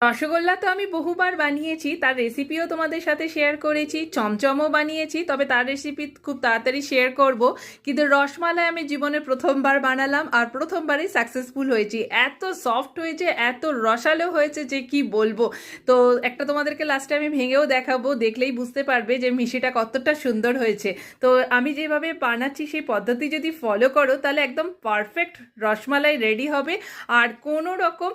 রসগোল্লা তো আমি বহুবার বানিয়েছি, তার রেসিপিও তোমাদের সাথে শেয়ার করেছি, চমচমও বানিয়েছি, তবে তার রেসিপি খুব তাড়াতাড়ি শেয়ার করব। কিন্তু রসমালাই আমি জীবনে প্রথমবার বানালাম আর প্রথমবারই সাকসেসফুল হয়েছি। এত সফট হয়েছে, এত রসালো হয়েছে যে কি বলবো। তো একটা তোমাদেরকে লাস্টে আমি ভেঙেও দেখাবো, দেখলেই বুঝতে পারবে যে মিষ্টিটা কতটা সুন্দর হয়েছে। তো আমি যেভাবে বানাচ্ছি সেই পদ্ধতি যদি ফলো করো তাহলে একদম পারফেক্ট রসমালাই রেডি হবে। আর কোনো রকম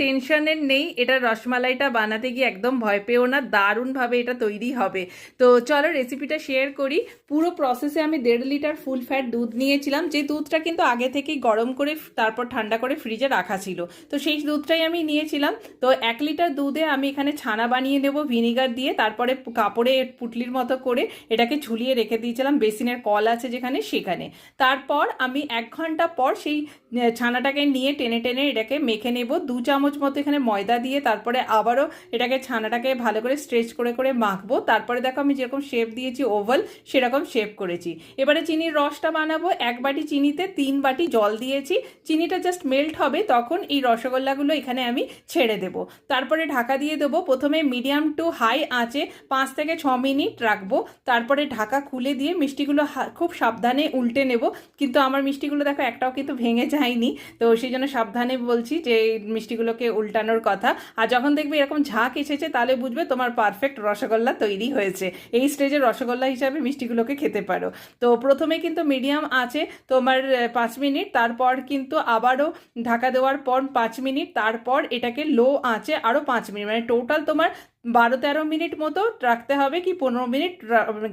টেনশনের নেই, এটা রসমালাইটা বানাতে গিয়ে একদম ভয় পেও না, দারুণভাবে এটা তৈরি হবে। তো চলো রেসিপিটা শেয়ার করি। পুরো প্রসেসে আমি 1.5 লিটার ফুল ফ্যাট দুধ নিয়েছিলাম, যে দুধটা কিন্তু আগে থেকেই গরম করে তারপর ঠান্ডা করে ফ্রিজে রাখা ছিল, তো সেই দুধটাই আমি নিয়েছিলাম। তো 1 লিটার দুধে আমি এখানে ছানা বানিয়ে নেব ভিনিগার দিয়ে, তারপরে কাপড়ে পুটলির মতো করে এটাকে ঝুলিয়ে রেখে দিয়েছিলাম বেসিনের কল আছে যেখানে সেখানে। তারপর আমি 1 ঘন্টা পর সেই ছানাটাকে নিয়ে টেনে টেনে এটাকে মেখে নেব। 2 চামচ মতো এখানে ময়দা দিয়ে তারপরে আবারও এটাকে ছানাটাকে ভালো করে স্ট্রেচ করে করে মাখবো। তারপরে দেখো আমি যেরকম শেপ দিয়েছি ওভাল, সেরকম শেপ করেছি। এবারে চিনির রসটা বানাবো। 1 বাটি চিনিতে 3 বাটি জল দিয়েছি। চিনিটা জাস্ট মেল্ট হবে তখন এই রসগোল্লাগুলো এখানে আমি ছেড়ে দেব। তারপরে ঢাকা দিয়ে দেবো। প্রথমে মিডিয়াম টু হাই আঁচে 5 থেকে 6 মিনিট রাখবো। তারপরে ঢাকা খুলে দিয়ে মিষ্টিগুলো খুব সাবধানে উল্টে নেব। কিন্তু আমার মিষ্টিগুলো দেখো একটাও কিন্তু ভেঙে যায়নি, তো সেই জন্য সাবধানে বলছি যে মিষ্টিগুলোকে উল্টানোর কথা। আর যখন দেখবে এরকম ঝাঁক এসেছে তাহলে বুঝবে তোমার পারফেক্ট রসগোল্লা তৈরি হয়েছে। এই স্টেজে রসগোল্লা হিসাবে মিষ্টিগুলোকে খেতে পারো। তো প্রথমে কিন্তু মিডিয়াম আছে তোমার 5 মিনিট, তারপর কিন্তু আবারও ঢাকা দেওয়ার পর 5 মিনিট, তারপর এটাকে লো আঁচে আরও 5 মিনিট, টোটাল তোমার 12-13 মিনিট মতো রাখতে হবে, কি 15 মিনিট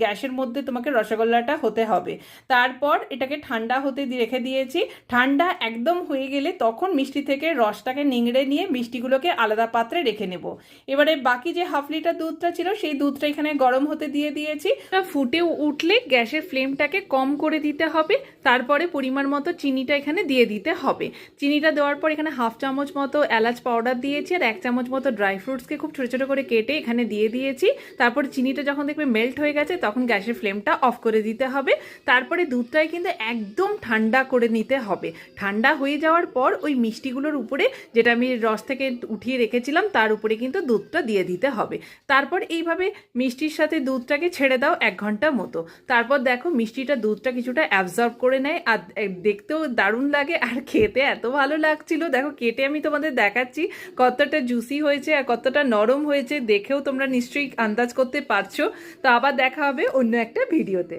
গ্যাসের মধ্যে তোমাকে রসগোল্লাটা হতে হবে। তারপর এটাকে ঠান্ডা হতে রেখে দিয়েছি। ঠান্ডা একদম হয়ে গেলে তখন মিষ্টি থেকে রসটাকে নিংড়ে নিয়ে মিষ্টিগুলোকে আলাদা পাত্রে রেখে নেব। এবারে বাকি যে 1/2 লিটার দুধটা ছিল সেই দুধটা এখানে গরম হতে দিয়ে দিয়েছি। ফুটে উঠলে গ্যাসের ফ্লেমটাকে কম করে দিতে হবে। তারপরে পরিমাণ মতো চিনিটা এখানে দিয়ে দিতে হবে। চিনিটা দেওয়ার পর এখানে 1/2 চামচ মতো এলাচ পাউডার দিয়েছি আর 1 চামচ মতো ড্রাই ফ্রুটসকে খুব ছোটো ছোটো করে কেটে এখানে দিয়ে দিয়েছি। তারপর চিনিটা যখন দেখবে মেল্ট হয়ে গেছে তখন গ্যাসের ফ্লেমটা অফ করে দিতে হবে। তারপরে দুধটাই কিন্তু একদম ঠান্ডা করে নিতে হবে। ঠান্ডা হয়ে যাওয়ার পর ওই মিষ্টিগুলোর উপরে, যেটা আমি রস থেকে উঠিয়ে রেখেছিলাম, তার উপরে কিন্তু দুধটা দিয়ে দিতে হবে। তারপর এইভাবে মিষ্টির সাথে দুধটাকে ছেড়ে দাও 1 ঘন্টা মতো। তারপর দেখো মিষ্টিটা দুধটা কিছুটা অ্যাবজর্ব করে নেয় আর দেখতেও দারুণ লাগে আর খেতে এত ভালো লাগছিল। দেখো কেটে আমি তোমাদের দেখাচ্ছি কতটা জুসি হয়েছে আর কতটা নরম হয়েছে, দেখেও তোমরা নিশ্চয়ই আন্দাজ করতে পারছো। তো আবার দেখা হবে অন্য একটা ভিডিওতে।